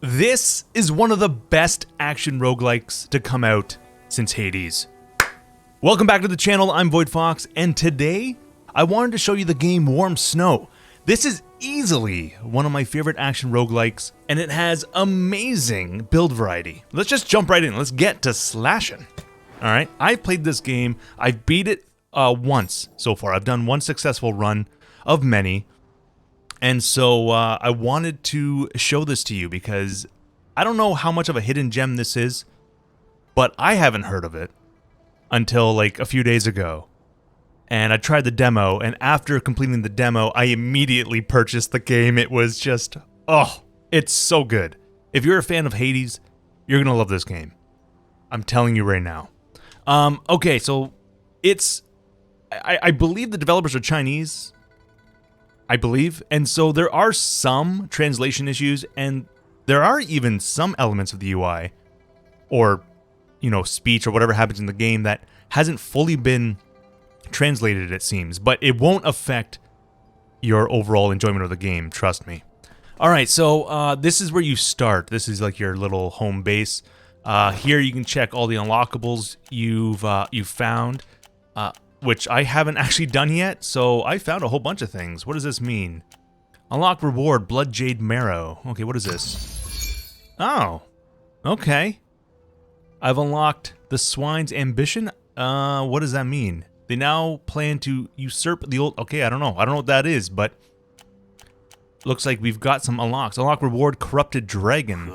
This is one of the best action roguelikes to come out since Hades. Welcome back to the channel, I'm Voidfox, and today I wanted to show you the game Warm Snow. This is easily one of my favorite action roguelikes, and it has amazing build variety. Let's just jump right in, let's get to slashing. Alright, I played this game, I beat it once so far. I've done one successful run of many. And so I wanted to show this to you because I don't know how much of a hidden gem this is, but I haven't heard of it until like a few days ago. And I tried the demo, and after completing the demo, I immediately purchased the game. It was just, oh, it's so good. If you're a fan of Hades, you're going to love this game. I'm telling you right now. Okay, so it's, I believe the developers are Chinese, I believe, and so there are some translation issues, and there are even some elements of the UI, or, you know, speech or whatever happens in the game that hasn't fully been translated, it seems, but it won't affect your overall enjoyment of the game, trust me. Alright, so this is where you start. This is like your little home base. Here you can check all the unlockables you've found, which I haven't actually done yet, so I found a whole bunch of things. What does this mean? Unlock reward, Blood Jade Marrow. Okay, what is this? Oh, okay. I've unlocked the Swine's Ambition. What does that mean? They now plan to usurp the old... Okay, I don't know. I don't know what that is, but... Looks like we've got some unlocks. Unlock reward, Corrupted Dragon.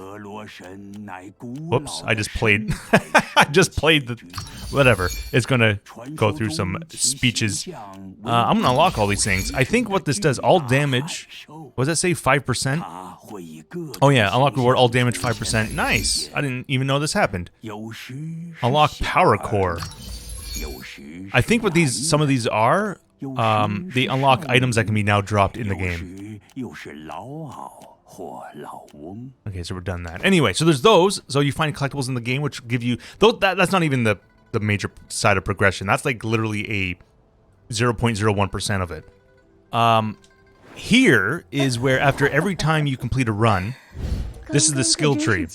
Whoops, I just played... I just played the... Whatever. It's gonna go through some speeches. I'm gonna unlock all these things. I think what this does, all damage... What does that say, 5%? Oh yeah, unlock reward, all damage 5%. Nice! I didn't even know this happened. Unlock Power Core. I think what some of these are, they unlock items that can be now dropped in the game. Okay, so we're done that. Anyway, so there's those. So you find collectibles in the game which give you... That's not even the major side of progression. That's like literally a 0.01% of it. Here is where after every time you complete a run, this is the skill tree.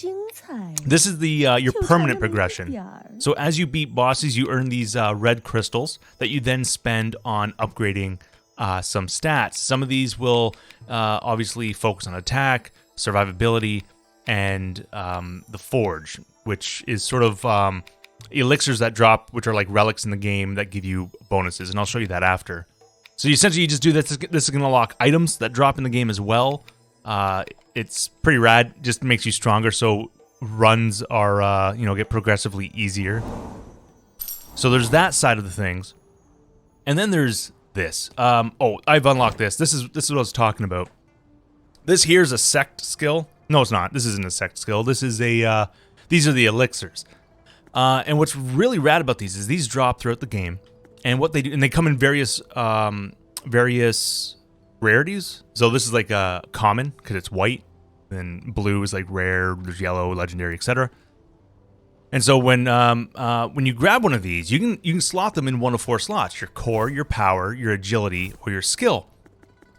This is the your permanent progression. So as you beat bosses, you earn these red crystals that you then spend on upgrading some stats. Some of these will obviously focus on attack, survivability, and the forge, which is sort of elixirs that drop, which are like relics in the game that give you bonuses, and I'll show you that after. So essentially you just do this. This is going to unlock items that drop in the game as well. It's pretty rad, just makes you stronger, so runs are, you know, get progressively easier. So there's that side of the things. And then there's this. Oh, I've unlocked this. This is what I was talking about. This here's a sect skill. No, it's not. This isn't a sect skill. This is a, these are the elixirs. And what's really rad about these is these drop throughout the game. And what they do, and they come in various rarities. So this is like a common, because it's white. Then blue is like rare, there's yellow, legendary, etc. And so when you grab one of these, you can slot them in one of 4 slots: your core, your power, your agility, or your skill.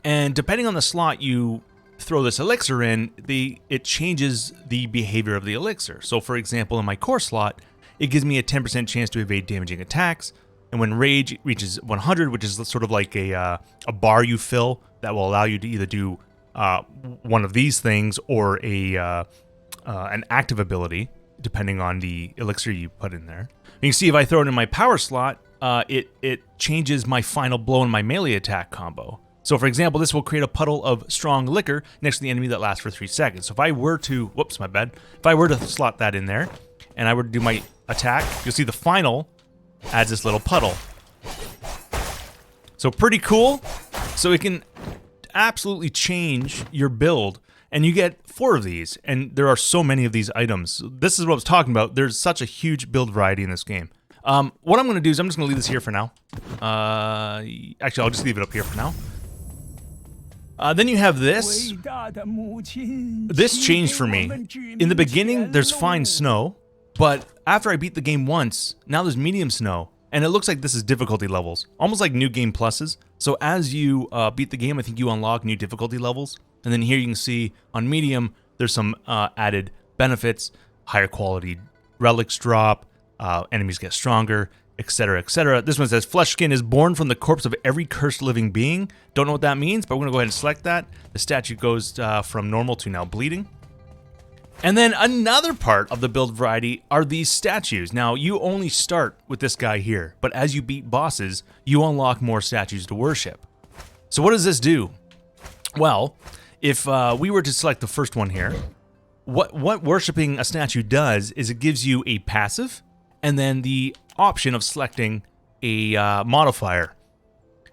And depending on the slot you throw this elixir in, it changes the behavior of the elixir. So for example, in my core slot, it gives me a 10% chance to evade damaging attacks. And when rage reaches 100, which is sort of like a bar you fill that will allow you to either do one of these things or an active ability, depending on the elixir you put in there. You can see if I throw it in my power slot, it changes my final blow and my melee attack combo. So for example, this will create a puddle of strong liquor next to the enemy that lasts for 3 seconds. So if I were to, whoops, my bad. If I were to slot that in there, and I were to do my attack, you'll see the final adds this little puddle. So pretty cool. So it can absolutely change your build, and you get 4 of these, and there are so many of these items. This is what I was talking about. There's such a huge build variety in this game. What I'm going to do is I'm just going to leave this here for now. Actually, I'll just leave it up here for now. Then you have this. This changed for me. In the beginning, there's fine snow, but after I beat the game once, now there's medium snow. And it looks like this is difficulty levels, almost like New Game Pluses. So as you beat the game, I think you unlock new difficulty levels. And then here you can see on medium, there's some added benefits, higher quality relics drop, enemies get stronger, etc., etc. This one says, flesh skin is born from the corpse of every cursed living being. Don't know what that means, but we're going to go ahead and select that. The statue goes from normal to now bleeding. And then another part of the build variety are these statues. Now, you only start with this guy here, but as you beat bosses, you unlock more statues to worship. So what does this do? Well, if we were to select the first one here, what worshiping a statue does is it gives you a passive and then the option of selecting a modifier.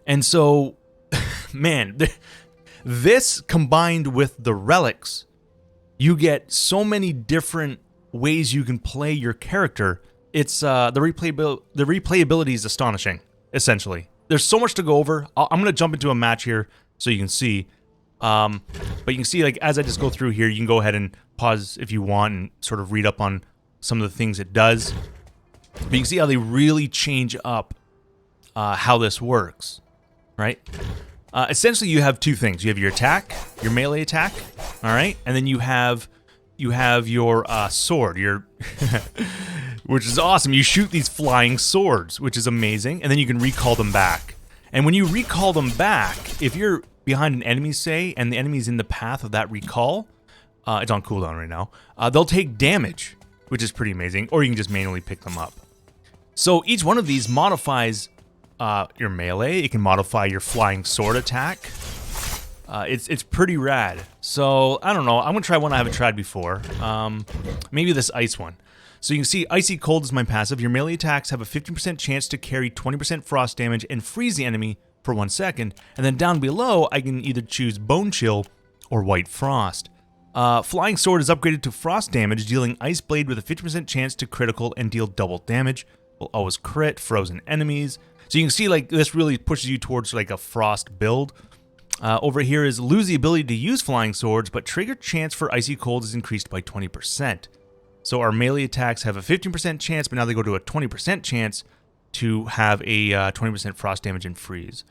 And so, man, this combined with the relics, you get so many different ways you can play your character. It's the replayability is astonishing, essentially. There's so much to go over. I'm going to jump into a match here so you can see. But you can see, like, as I just go through here, you can go ahead and pause if you want and sort of read up on some of the things it does. But you can see how they really change up how this works, right? Essentially, you have two things. You have your attack, your melee attack, all right? And then you have your sword, which is awesome. You shoot these flying swords, which is amazing, and then you can recall them back. And when you recall them back, if you're behind an enemy, say, and the enemy's in the path of that recall, it's on cooldown right now, they'll take damage, which is pretty amazing, or you can just manually pick them up. So each one of these modifies your melee. It can modify your flying sword attack. It's pretty rad. So, I don't know. I'm going to try one I haven't tried before. Maybe this ice one. So you can see Icy Cold is my passive. Your melee attacks have a 15% chance to carry 20% frost damage and freeze the enemy for 1 second. And then down below, I can either choose Bone Chill or White Frost. Flying Sword is upgraded to frost damage, dealing Ice Blade with a 50% chance to critical and deal double damage. Will always crit frozen enemies. So you can see, like, this really pushes you towards like a frost build. Over here is lose the ability to use flying swords, but trigger chance for Icy Cold is increased by 20%. So our melee attacks have a 15% chance, but now they go to a 20% chance to have a 20% frost damage and freeze.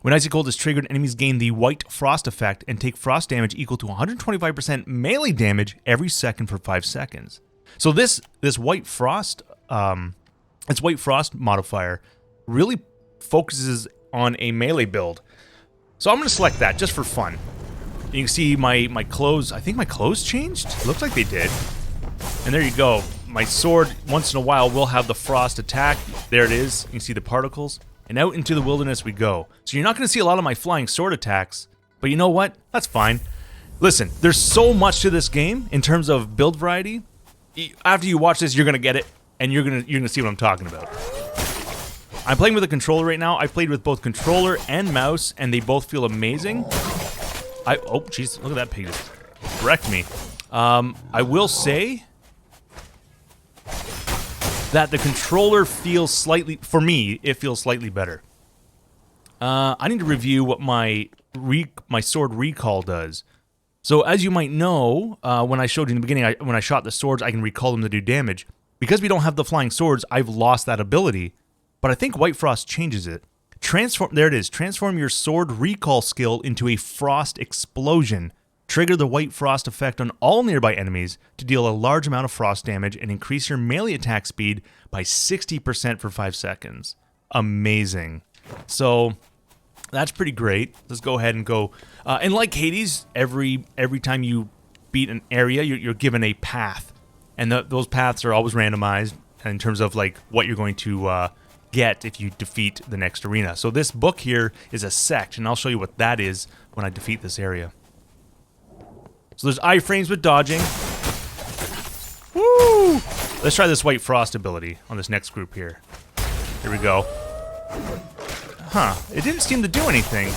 When Icy Cold is triggered, enemies gain the White Frost effect and take frost damage equal to 125% melee damage every second for 5 seconds. So this White Frost, its White Frost modifier really focuses on a melee build. So I'm going to select that just for fun. You can see my clothes. I think my clothes changed. Looks like they did. And there you go. My sword, once in a while, will have the frost attack. There it is. You can see the particles. And out into the wilderness we go. So you're not going to see a lot of my flying sword attacks. But you know what? That's fine. Listen, there's so much to this game in terms of build variety. After you watch this, you're going to get it. And you're gonna see what I'm talking about. I'm playing with a controller right now. I played with both controller and mouse, and they both feel amazing. Oh, jeez, look at that pig just wrecked me. I will say that the controller feels slightly, for me, it feels slightly better. I need to review what my sword recall does. So as you might know, when I showed you in the beginning, when I shot the swords, I can recall them to do damage. Because we don't have the flying swords, I've lost that ability. But I think White Frost changes it. There it is. Transform your sword recall skill into a frost explosion. Trigger the White Frost effect on all nearby enemies to deal a large amount of frost damage and increase your melee attack speed by 60% for 5 seconds. Amazing. So that's pretty great. Let's go ahead and go. And like Hades, every time you beat an area, you're given a path. And those paths are always randomized in terms of like what you're going to get if you defeat the next arena. So this book here is a sect, and I'll show you what that is when I defeat this area. So there's iframes with dodging. Woo! Let's try this White Frost ability on this next group here. Here we go. Huh, it didn't seem to do anything.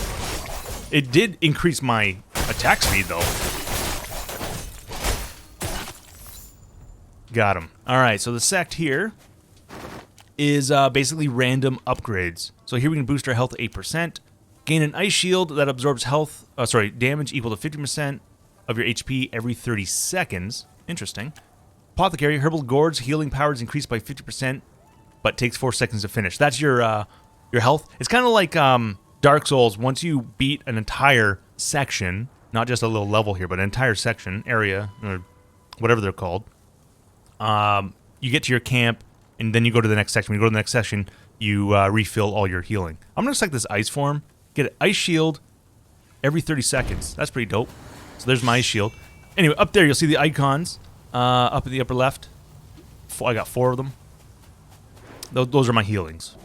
It did increase my attack speed though. Got him. Alright, so the sect here is basically random upgrades. So here we can boost our health to 8%. Gain an ice shield that absorbs damage equal to 50% of your HP every 30 seconds. Interesting. Apothecary, Herbal Gourds, healing power is increased by 50%, but takes 4 seconds to finish. That's your health. It's kind of like Dark Souls. Once you beat an entire section, Not just a little level here, but an entire section, area, or whatever they're called. You get to your camp, and then you go to the next section. When you go to the next section, you refill all your healing. I'm going to select this ice form, get an ice shield every 30 seconds. That's pretty dope. So there's my ice shield. Anyway, up there you'll see the icons up in the upper left. I got 4 of them. Those are my healings.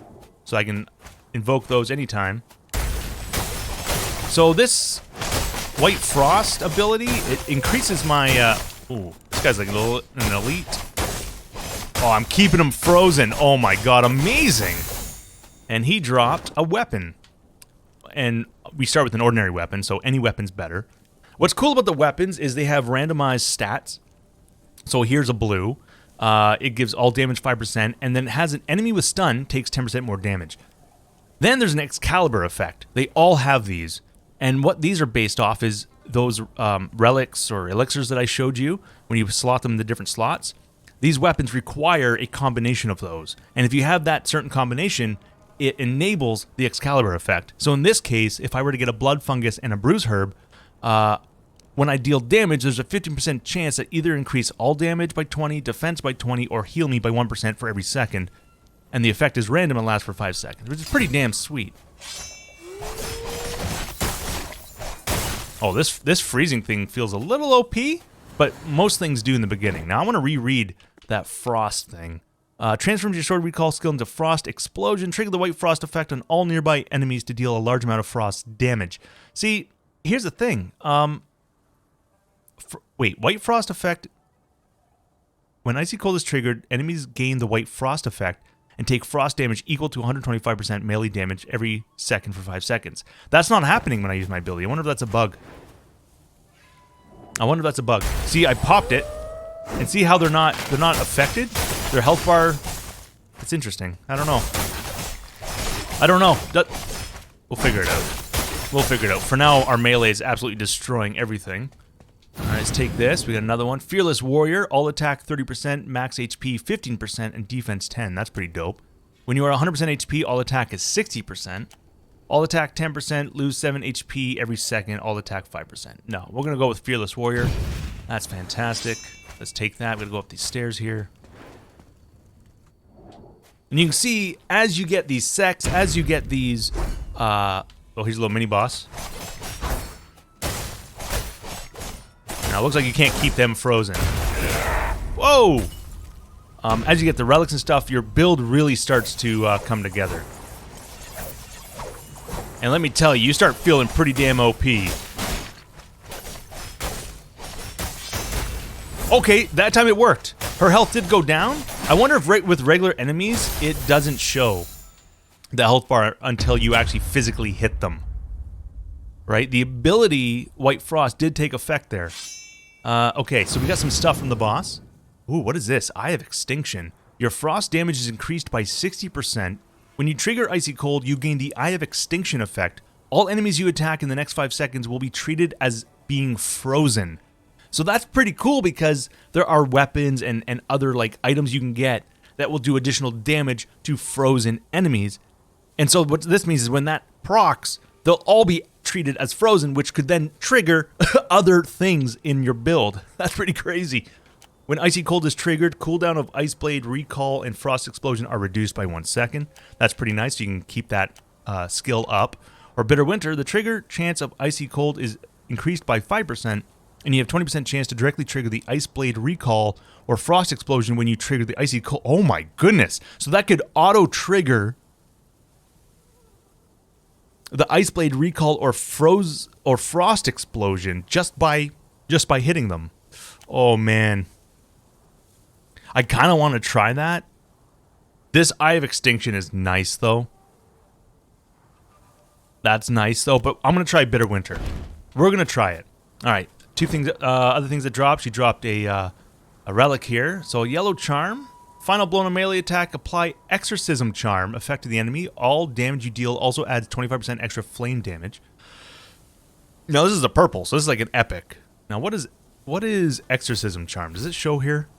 So I can invoke those anytime. So this White Frost ability, it increases my... ooh, this guy's like an elite. Oh, I'm keeping him frozen. Oh my god, amazing. And he dropped a weapon. And we start with an ordinary weapon, so any weapon's better. What's cool about the weapons is they have randomized stats. So here's a blue. It gives all damage 5%, and then it has an enemy with stun takes 10% more damage. Then there's an Excalibur effect. They all have these. And what these are based off is those relics or elixirs that I showed you when you slot them in the different slots. These weapons require a combination of those. And if you have that certain combination, it enables the Excalibur effect. So in this case, if I were to get a Blood Fungus and a Bruise Herb, when I deal damage, there's a 15% chance that either increase all damage by 20, defense by 20, or heal me by 1% for every second. And the effect is random and lasts for 5 seconds, which is pretty damn sweet. Oh, this freezing thing feels a little OP, but most things do in the beginning. Now I want to reread that frost thing. Transforms your sword recall skill into Frost Explosion. Trigger the White Frost effect on all nearby enemies to deal a large amount of frost damage. See, here's the thing. Wait, White Frost effect. When Icy Cold is triggered, enemies gain the White Frost effect and take frost damage equal to 125% melee damage every second for 5 seconds. That's not happening when I use my ability. I wonder if that's a bug. See, I popped it, and see how they're not affected? Their health bar, it's interesting. I don't know. We'll figure it out. For now, our melee is absolutely destroying everything. Alright, let's take this. We got another one. Fearless Warrior. All attack 30%, max HP 15%, and defense 10. That's pretty dope. When you are 100% HP, all attack is 60%. All attack 10%, lose 7 HP every second, all attack 5%. No, we're going to go with Fearless Warrior. That's fantastic. Let's take that. We're going to go up these stairs here. And you can see, as you get these sects, as you get these... oh, here's a little mini-boss. Now, it looks like you can't keep them frozen. Whoa! As you get the relics and stuff, your build really starts to come together. And let me tell you, you start feeling pretty damn OP. Okay, that time it worked. Her health did go down. I wonder if with regular enemies, it doesn't show the health bar until you actually physically hit them. Right? The ability, White Frost, did take effect there. Okay, so we got some stuff from the boss. Ooh, what is this? Eye of Extinction. Your frost damage is increased by 60%. When you trigger Icy Cold, you gain the Eye of Extinction effect. All enemies you attack in the next 5 seconds will be treated as being frozen. So that's pretty cool because there are weapons and other like items you can get that will do additional damage to frozen enemies. And so what this means is when that procs, they'll all be treated as frozen, which could then trigger other things in your build. That's pretty crazy. When Icy Cold is triggered, cooldown of Ice Blade, Recall, and Frost Explosion are reduced by 1 second. That's pretty nice. You can keep that skill up. Or Bitter Winter, the trigger chance of Icy Cold is increased by 5%, and you have 20% chance to directly trigger the Ice Blade, Recall, or Frost Explosion when you trigger the Icy Cold. Oh my goodness! So that could auto-trigger the Ice Blade, Recall, or Frost Explosion just by hitting them. Oh man. I kind of want to try that. This Eye of Extinction is nice, though. That's nice, though, but I'm going to try Bitter Winter. We're going to try it. All right, two things. Other things that dropped. She dropped a relic here. So a Yellow Charm. Final blow on a melee attack. Apply Exorcism Charm. Effect to the enemy. All damage you deal also adds 25% extra flame damage. Now, this is a purple, so this is like an epic. Now, what is Exorcism Charm? Does it show here?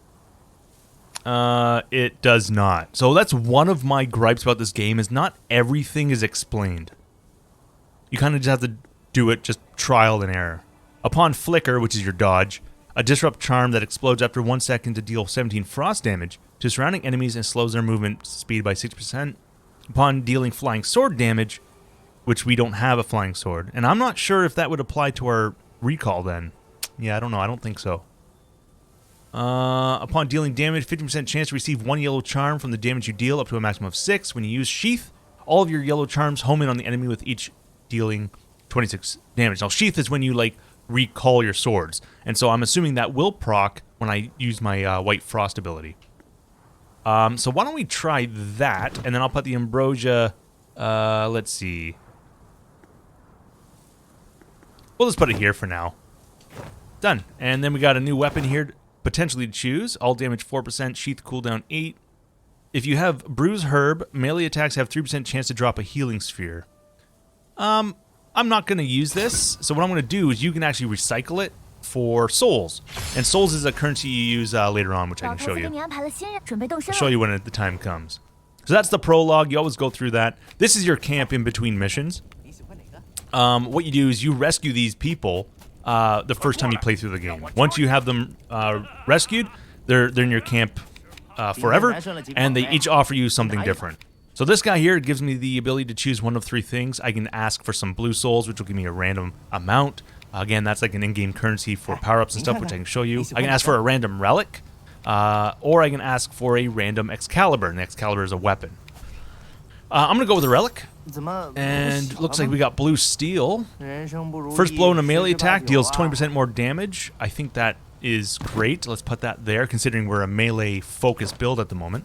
It does not. So that's one of my gripes about this game is not everything is explained. You kind of just have to do it just trial and error. Upon flicker, which is your dodge, a disrupt charm that explodes after 1 second to deal 17 frost damage to surrounding enemies and slows their movement speed by 6%. Upon dealing flying sword damage, which we don't have a flying sword. And I'm not sure if that would apply to our recall then. Yeah, I don't know. I don't think so. Upon dealing damage, 50% chance to receive 1 yellow charm from the damage you deal up to a maximum of 6. When you use Sheath, all of your yellow charms home in on the enemy with each dealing 26 damage. Now, Sheath is when you, like, recall your swords. And so I'm assuming that will proc when I use my White Frost ability. So why don't we try that, and then I'll put the Ambrosia, let's see. We'll just put it here for now. Done. And then we got a new weapon here, potentially to choose. All damage 4%, sheath cooldown 8. If you have Bruise Herb, melee attacks have 3% chance to drop a healing sphere. I'm not going to use this, so what I'm going to do is you can actually recycle it for souls. And souls is a currency you use later on, which I can show you. I'll show you when the time comes. So that's the prologue. You always go through that. This is your camp in between missions. What you do is you rescue these people the first time you play through the game. Once you have them rescued, they're in your camp forever, and they each offer you something different. So this guy here gives me the ability to choose one of 3 things. I can ask for some blue souls, which will give me a random amount. Again, that's like an in-game currency for power-ups and stuff, which I can show you. I can ask for a random relic, or I can ask for a random Excalibur, and the Excalibur is a weapon. I'm going to go with a relic, and looks like we got blue steel. First blow in a melee attack deals 20% more damage. I think that is great. Let's put that there, considering we're a melee-focused build at the moment.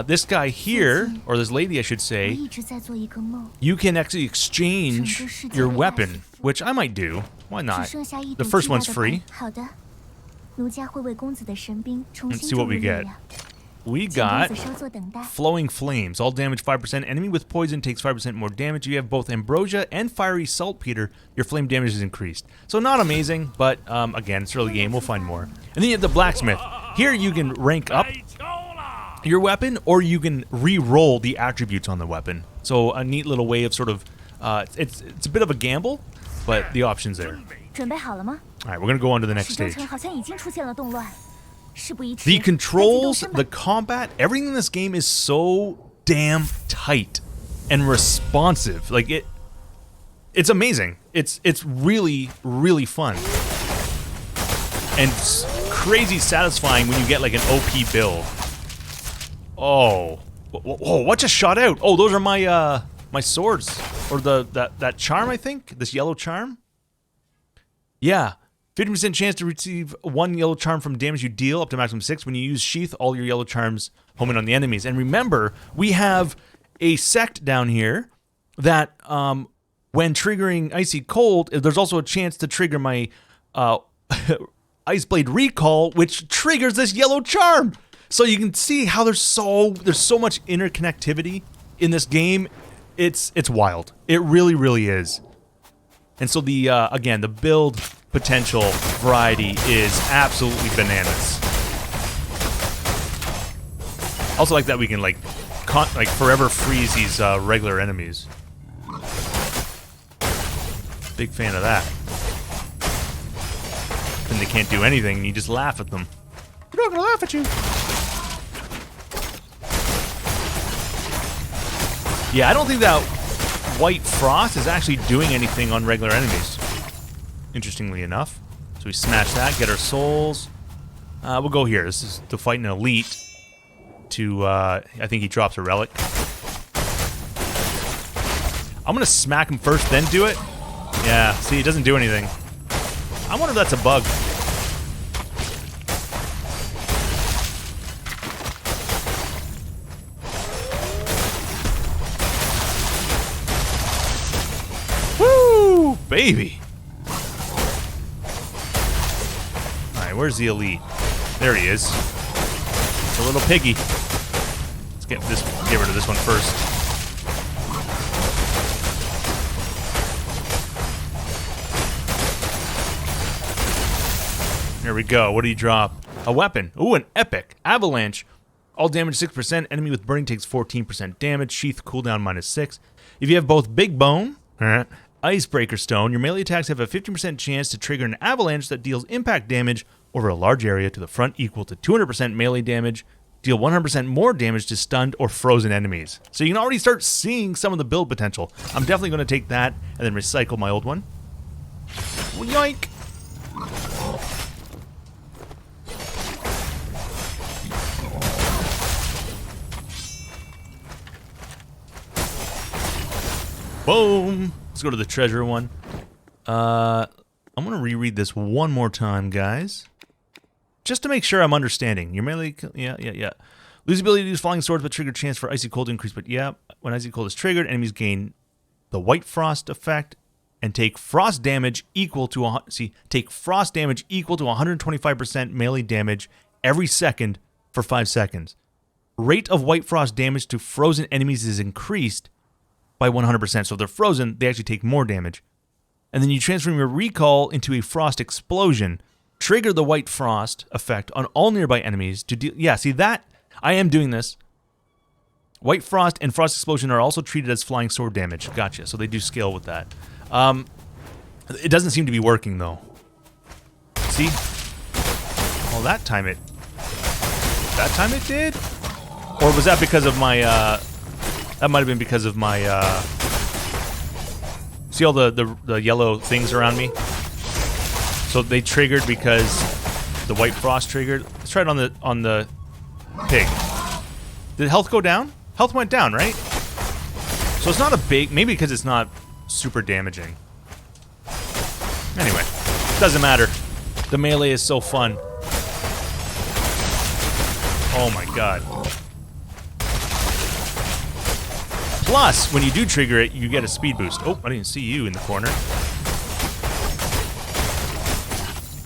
This guy here, or this lady I should say, you can actually exchange your weapon, which I might do. Why not? The first one's free. Let's see what we get. We got Flowing Flames. All damage 5%. Enemy with poison takes 5% more damage. You have both Ambrosia and Fiery Saltpeter. Your flame damage is increased. So not amazing, but again, it's early game. We'll find more. And then you have the Blacksmith. Here you can rank up your weapon, or you can re-roll the attributes on the weapon. So a neat little way of sort of, it's a bit of a gamble, but the option's there. Alright, we're going to go on to the next stage. The controls, the combat, everything in this game is so damn tight and responsive. Like, it's amazing. It's really, really fun. And it's crazy satisfying when you get like an OP build. Oh, whoa, what just shot out? Oh, those are my my swords, or that charm, I think, this yellow charm. Yeah, 50% chance to receive 1 yellow charm from damage you deal up to maximum 6. When you use Sheath, all your yellow charms home in on the enemies. And remember, we have a sect down here that when triggering Icy Cold, there's also a chance to trigger my Ice Blade Recall, which triggers this yellow charm. So you can see how there's so much interconnectivity in this game. It's wild. It really, really is. And so the again, the build potential variety is absolutely bananas. Also like that we can like forever freeze these regular enemies. Big fan of that. Then they can't do anything and you just laugh at them. We're not gonna laugh at you. Yeah, I don't think that White Frost is actually doing anything on regular enemies, interestingly enough. So we smash that, get our souls. We'll go here. This is to fight an elite. I think he drops a relic. I'm gonna smack him first, then do it. Yeah, see, it doesn't do anything. I wonder if that's a bug. Baby. Alright, where's the elite? There he is. It's a little piggy. Let's get rid of this one first. There we go. What do you drop? A weapon. Ooh, an epic. Avalanche. All damage 6%. Enemy with burning takes 14% damage. Sheath cooldown -6. If you have both Big Bone Icebreaker Stone. Your melee attacks have a 15% chance to trigger an avalanche that deals impact damage over a large area to the front equal to 200% melee damage. Deal 100% more damage to stunned or frozen enemies. So you can already start seeing some of the build potential. I'm definitely going to take that and then recycle my old one. Yoink! Boom! Let's go to the treasure one. I'm going to reread this one more time, guys. Just to make sure I'm understanding. Your melee... Yeah. Lose ability to use falling swords, but trigger chance for icy cold increase. But yeah, when icy cold is triggered, enemies gain the white frost effect and take frost damage equal to... take frost damage equal to 125% melee damage every second for 5 seconds. Rate of white frost damage to frozen enemies is increased by 100%. So if they're frozen, they actually take more damage. And then you transform your recall into a frost explosion. Trigger the white frost effect on all nearby enemies to deal... Yeah, see that? I am doing this. White frost and frost explosion are also treated as flying sword damage. Gotcha. So they do scale with that. It doesn't seem to be working though. See? Well, that time it did? Or was that because of my... that might have been because of my... See all the yellow things around me? So they triggered because the white frost triggered. Let's try it on the pig. Did health go down? Health went down, right? So it's not a big... Maybe because it's not super damaging. Anyway, doesn't matter. The melee is so fun. Oh my god. Plus, when you do trigger it, you get a speed boost. Oh, I didn't see you in the corner.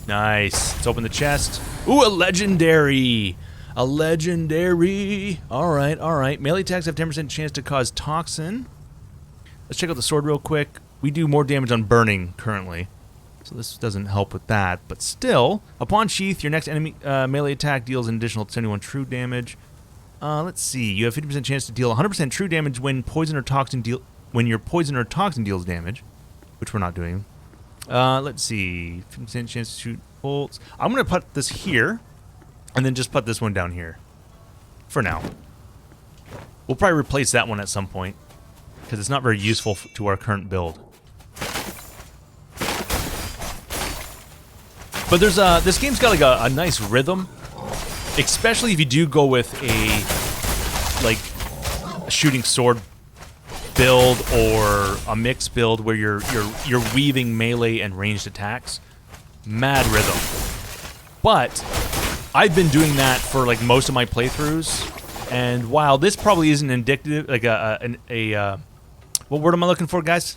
Nice. Let's open the chest. Ooh, a legendary. A legendary. All right. Melee attacks have 10% chance to cause toxin. Let's check out the sword real quick. We do more damage on burning currently, so this doesn't help with that. But still, upon sheath, your next enemy melee attack deals an additional 71 true damage. Let's see. You have 50% chance to deal 100% true damage when your poison or toxin deals damage, which we're not doing. Let's see. 50% chance to shoot bolts. I'm gonna put this here, and then just put this one down here. For now. We'll probably replace that one at some point, because it's not very useful to our current build. But there's this game's got like a nice rhythm, especially if you do go with a shooting sword build or a mixed build where you're weaving melee and ranged attacks. Mad rhythm. But I've been doing that for like most of my playthroughs, and while this probably isn't indicative, like what word am I looking for, guys?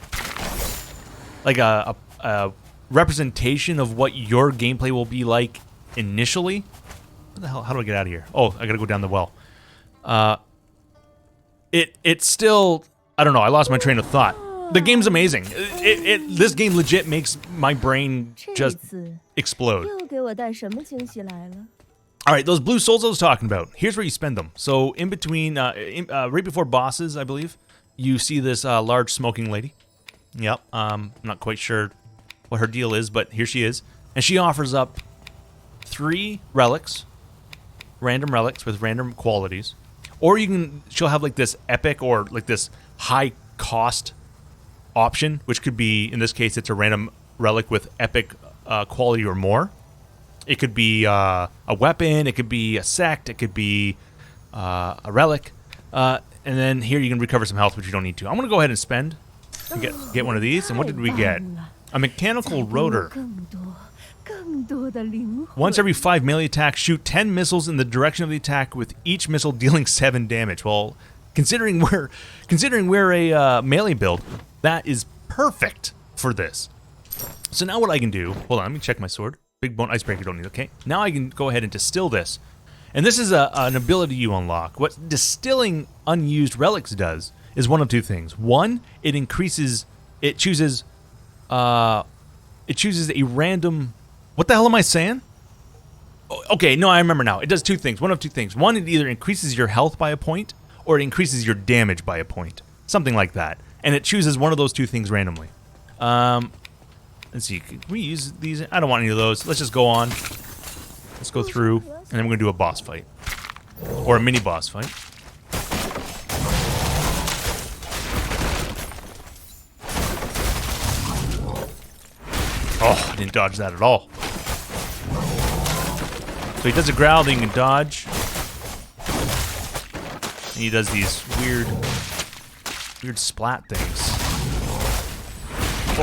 Like a representation of what your gameplay will be like initially. What the hell? How do I get out of here? Oh, I gotta go down the well. It's still, I don't know. I lost my train of thought. The game's amazing. This game legit makes my brain just explode. All right, those blue souls I was talking about. Here's where you spend them. So in between, right before bosses, I believe, you see this large smoking lady. Yep. I'm not quite sure what her deal is, but here she is, and she offers up 3 relics, random relics with random qualities, or she'll have like this epic or like this high cost option, which could be, in this case, it's a random relic with epic quality or more. It could be a weapon, it could be a sect, it could be a relic, and then here you can recover some health, which you don't need to. I'm gonna go ahead and spend and get one of these. And what did we get? A mechanical rotor. Once every 5 melee attacks, shoot 10 missiles in the direction of the attack, with each missile dealing 7 damage. Well, considering we're a melee build, that is perfect for this. So now what I can do, hold on, let me check my sword. Big bone icebreaker don't need, okay? Now I can go ahead and distill this. And this is an ability you unlock. What distilling unused relics does is one of 2 things. One, it chooses a random, what the hell am I saying? Okay, no, I remember now. It does 2 things, one of 2 things. One, it either increases your health by a point, or it increases your damage by a point. Something like that. And it chooses one of those 2 things randomly. Let's see. Can we use these? I don't want any of those. Let's just go on. Let's go through, and then we're gonna do a boss fight. Or a mini boss fight. Oh, I didn't dodge that at all. So he does a growl, then you can dodge. And he does these weird splat things.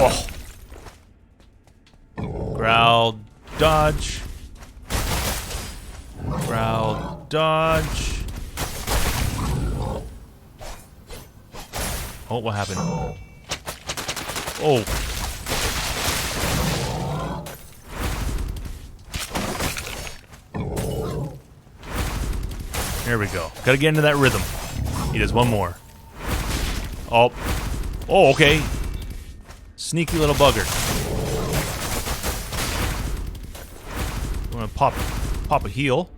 Oh. Growl, dodge. Growl, dodge. Oh, what happened? Oh. There we go. Gotta get into that rhythm. He does one more. Oh. Oh, okay. Sneaky little bugger. I'm gonna pop a heal.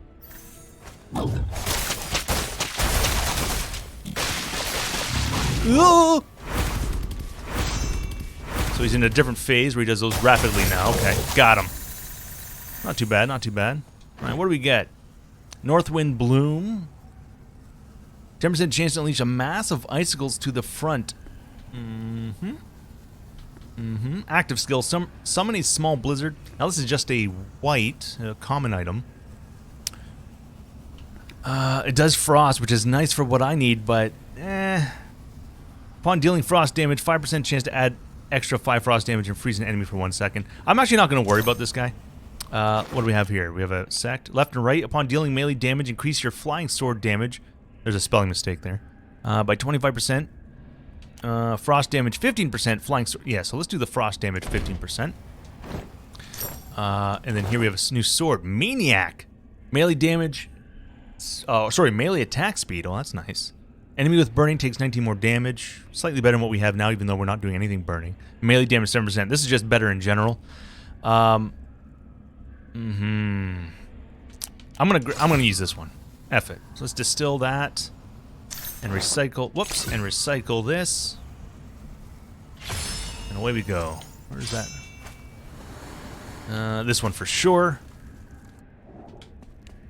So he's in a different phase where he does those rapidly now. Okay, got him. Not too bad, not too bad. Alright, what do we get? Northwind Bloom. 10% chance to unleash a mass of icicles to the front. Active skill. Summon a small blizzard. Now this is just a white, common item. It does frost, which is nice for what I need, but upon dealing frost damage, 5% chance to add extra 5 frost damage and freeze an enemy for 1 second. I'm actually not going to worry about this guy. What do we have here? We have a sect. Left and right. Upon dealing melee damage, increase your flying sword damage. There's a spelling mistake there. By 25%. Frost damage 15%. Flying sword. Yeah, so let's do the frost damage 15%. And then here we have a new sword. Maniac. Melee damage. Oh, sorry. Melee attack speed. Oh, that's nice. Enemy with burning takes 19 more damage. Slightly better than what we have now, even though we're not doing anything burning. Melee damage 7%. This is just better in general. I'm gonna use this one. F it. So let's distill that and recycle. Whoops, and recycle this. And away we go. Where's that? This one for sure.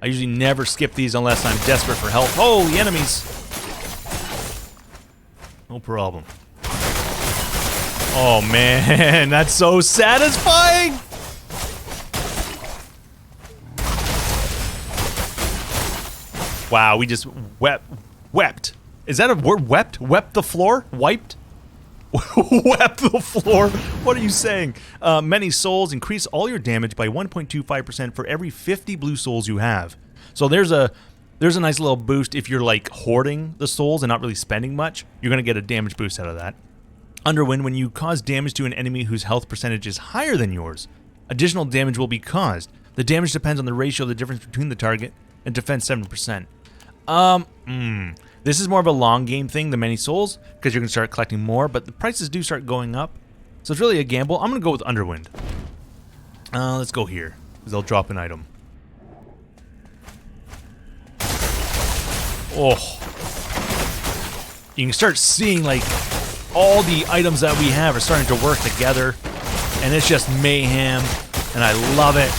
I usually never skip these unless I'm desperate for help. Oh, the enemies! No problem. Oh man, that's so satisfying! Wow, we just wept. Is that a word? Wept? Wept the floor? Wiped? Wept the floor? What are you saying? Many souls increase all your damage by 1.25% for every 50 blue souls you have. So there's a nice little boost if you're like hoarding the souls and not really spending much. You're gonna get a damage boost out of that. Underwind, when you cause damage to an enemy whose health percentage is higher than yours, additional damage will be caused. The damage depends on the ratio of the difference between the target and defense 7%. This is more of a long game thing than many souls, because you're going to start collecting more, but the prices do start going up. So it's really a gamble. I'm going to go with Underwind. Let's go here, because they'll drop an item. Oh. You can start seeing, like, all the items that we have are starting to work together, and it's just mayhem, and I love it.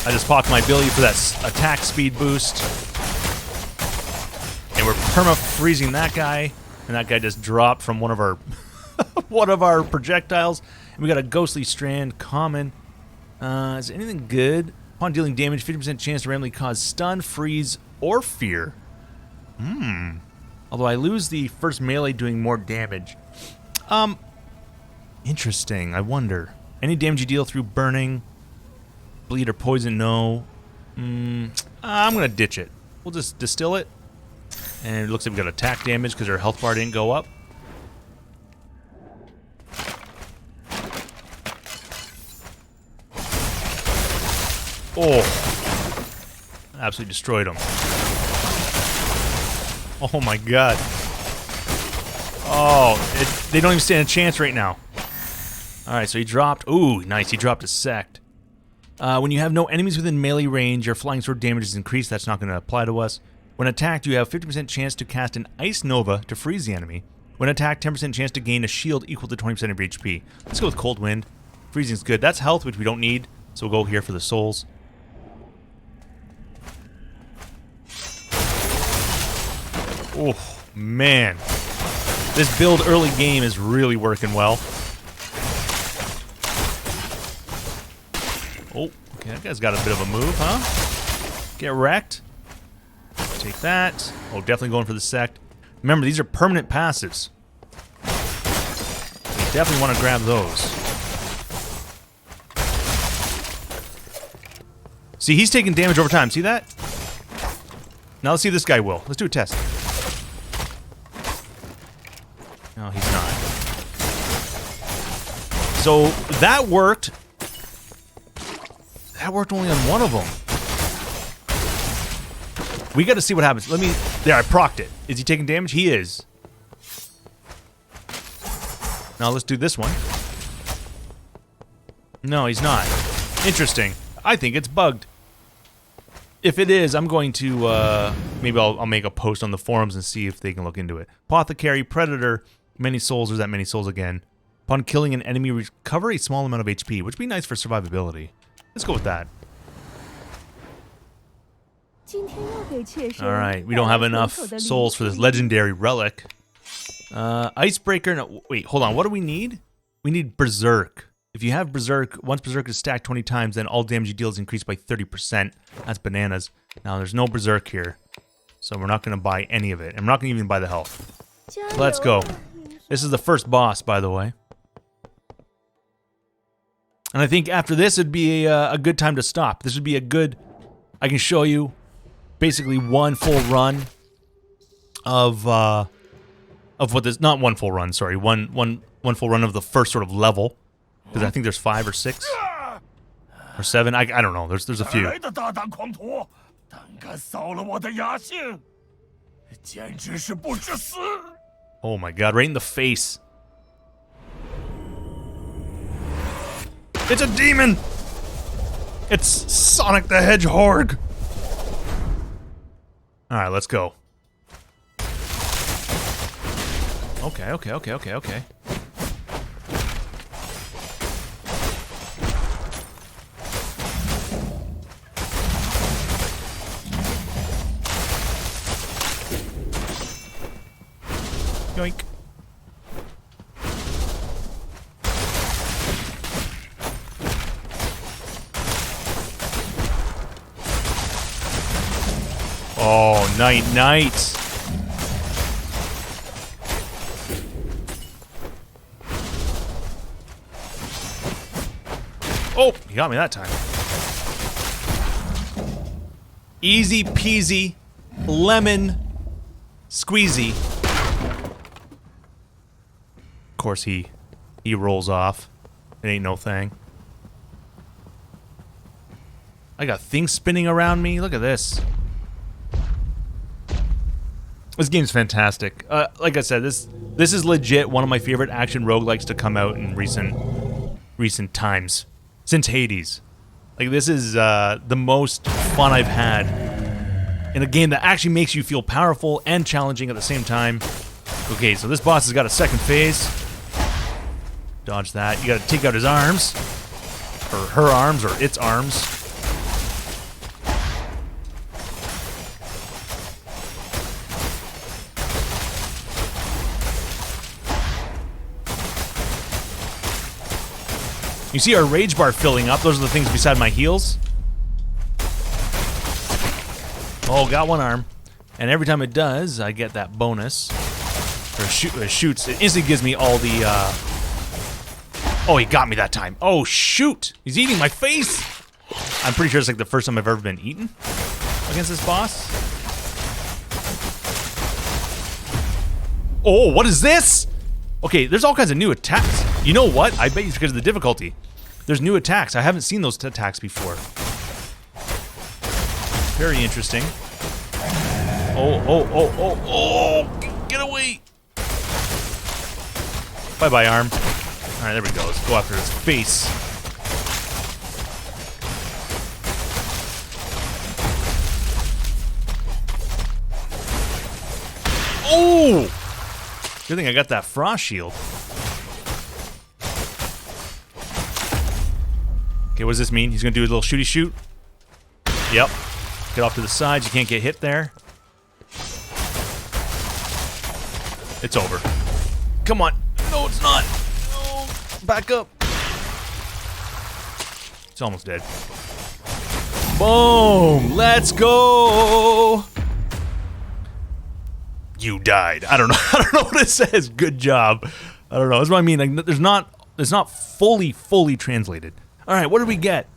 I just popped my ability for that attack speed boost. And we're perma-freezing that guy. And that guy just dropped from one of our one of our projectiles. And we got a ghostly strand, common. Is there anything good? Upon dealing damage, 50% chance to randomly cause stun, freeze, or fear. Although I lose the first melee doing more damage. Interesting. I wonder. Any damage you deal through burning, bleed or poison, no. I'm gonna ditch it. We'll just distill it. And it looks like we got attack damage because our health bar didn't go up. Oh. Absolutely destroyed him. Oh my god. Oh, they don't even stand a chance right now. Alright, so he dropped. Ooh, nice. He dropped a sect. When you have no enemies within melee range, your flying sword damage is increased. That's not going to apply to us. When attacked, you have 50% chance to cast an Ice Nova to freeze the enemy. When attacked, 10% chance to gain a shield equal to 20% of your HP. Let's go with Cold Wind. Freezing's good. That's health, which we don't need, so we'll go here for the souls. Oh, man. This build early game is really working well. Oh, okay, that guy's got a bit of a move, huh? Get wrecked. Take that. Oh, definitely going for the sect. Remember, these are permanent passives. You definitely want to grab those. See, he's taking damage over time. See that? Now let's see if this guy will. Let's do a test. No, he's not. So, that worked. That worked only on one of them. We got to see what happens. Let me... There, I procced it. Is he taking damage? He is. Now let's do this one. No, he's not. Interesting. I think it's bugged. If it is, I'm going to... maybe I'll make a post on the forums and see if they can look into it. Apothecary, Predator, many souls. There's that many souls again. Upon killing an enemy, recover a small amount of HP, which would be nice for survivability. Let's go with that. Alright, we don't have enough souls for this legendary relic. Icebreaker, no, wait, hold on, what do we need? We need Berserk. If you have Berserk, once Berserk is stacked 20 times, then all damage you deal is increased by 30%. That's bananas. Now, there's no Berserk here, so we're not going to buy any of it. And we're not going to even buy the health. Let's go. This is the first boss, by the way. And I think after this, it'd be a good time to stop. This would be a good... I can show you basically one full run of what this... Not one full run, sorry. One full run of the first sort of level. Because I think there's 5 or 6. Or 7. I don't know. There's a few. Oh my god, right in the face. It's a demon! It's Sonic the Hedgehog! Alright, let's go. Okay. Yoink. Oh, night. Oh, he got me that time. Easy peasy, lemon squeezy. Of course, he rolls off. It ain't no thing. I got things spinning around me. Look at this. This game's fantastic. Like I said, this is legit one of my favorite action roguelikes to come out in recent times. Since Hades. Like, this is the most fun I've had in a game that actually makes you feel powerful and challenging at the same time. Okay, so this boss has got a second phase. Dodge that. You gotta take out his arms. Or her arms, or its arms. You see our rage bar filling up. Those are the things beside my heals. Oh, got one arm. And every time it does, I get that bonus. Or shoots. It instantly gives me all the... Oh, he got me that time. Oh, shoot. He's eating my face. I'm pretty sure it's like the first time I've ever been eaten against this boss. Oh, what is this? Okay, there's all kinds of new attacks. You know what? I bet it's because of the difficulty. There's new attacks. I haven't seen those attacks before. Very interesting. Oh, get away. Bye-bye, arm. All right, there we go. Let's go after his face. Oh! Good thing I got that frost shield. Okay, what does this mean? He's gonna do a little shooty shoot. Yep. Get off to the sides. You can't get hit there. It's over. Come on. No, it's not. No. Back up. It's almost dead. Boom. Let's go. You died. I don't know. I don't know what it says. Good job. I don't know. That's what I mean. Like, it's not fully translated. All right, what did we get?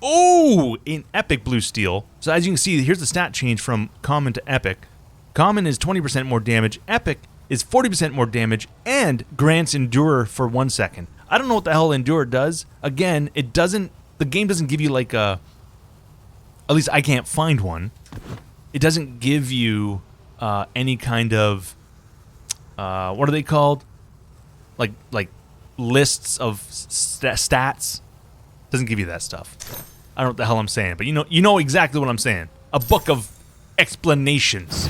Oh, an epic blue steel. So as you can see, here's the stat change from common to epic. Common is 20% more damage. Epic is 40% more damage and grants endure for 1 second. I don't know what the hell endure does. Again, it doesn't. The game doesn't give you like a. At least I can't find one. It doesn't give you any kind of. What are they called? Like lists of stats. Doesn't give you that stuff. I don't know what the hell I'm saying, but you know exactly what I'm saying. A book of explanations.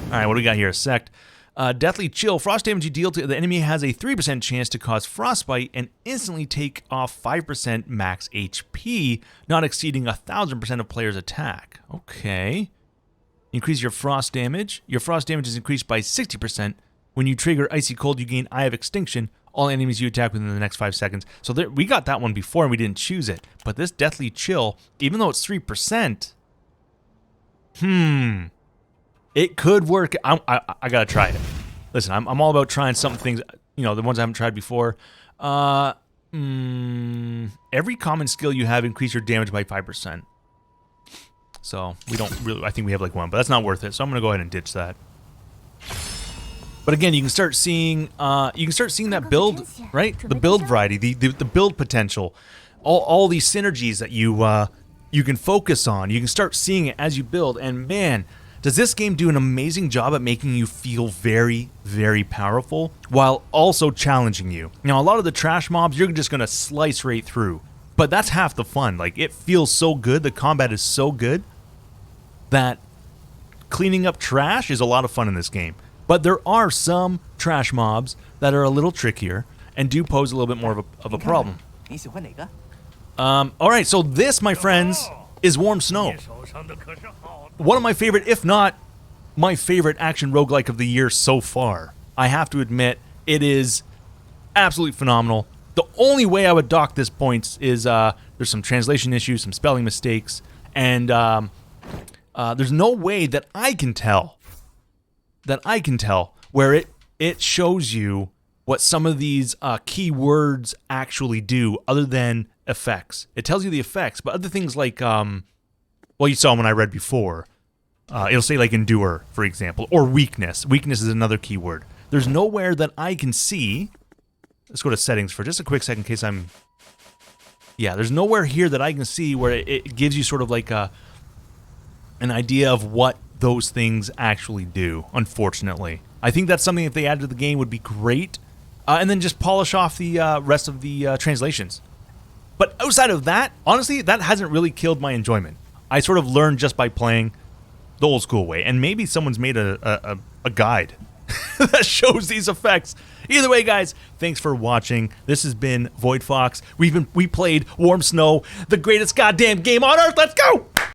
All right, what do we got here? A sect. Deathly Chill. Frost damage you deal to the enemy has a 3% chance to cause frostbite and instantly take off 5% max HP, not exceeding 1,000% of player's attack. Okay. Increase your frost damage. Your frost damage is increased by 60%. When you trigger Icy Cold, you gain Eye of Extinction. All enemies you attack within the next 5 seconds. So there, we got that one before and we didn't choose it. But this Deathly Chill, even though it's 3%, it could work. I gotta try it. Listen, I'm all about trying some things, the ones I haven't tried before. Every common skill you have increase your damage by 5%. So we don't really, I think we have like one, but that's not worth it. So I'm gonna go ahead and ditch that. But again, you can start seeing that build, right? The build variety, the build potential, all these synergies that you can focus on. You can start seeing it as you build, and man, does this game do an amazing job at making you feel very, very powerful while also challenging you. Now, a lot of the trash mobs, you're just gonna slice right through, but that's half the fun. Like, it feels so good, the combat is so good that cleaning up trash is a lot of fun in this game. But there are some trash mobs that are a little trickier and do pose a little bit more of a problem. All right, so this, my friends, is Warm Snow. One of my favorite, if not my favorite action roguelike of the year so far. I have to admit, it is absolutely phenomenal. The only way I would dock this points is there's some translation issues, some spelling mistakes, and there's no way that I can tell where it shows you what some of these keywords actually do other than effects. It tells you the effects, but other things like, well, you saw when I read before, it'll say like endure, for example, or weakness. Weakness is another keyword. There's nowhere that I can see, let's go to settings for just a quick second in case there's nowhere here that I can see where it gives you sort of like an idea of what those things actually do, unfortunately. I think that's something if they added to the game would be great, and then just polish off the rest of the translations. But outside of that, honestly, that hasn't really killed my enjoyment. I sort of learned just by playing the old school way, and maybe someone's made a guide that shows these effects. Either way, guys, thanks for watching. This has been Voidfox. We played Warm Snow, the greatest goddamn game on earth. Let's go!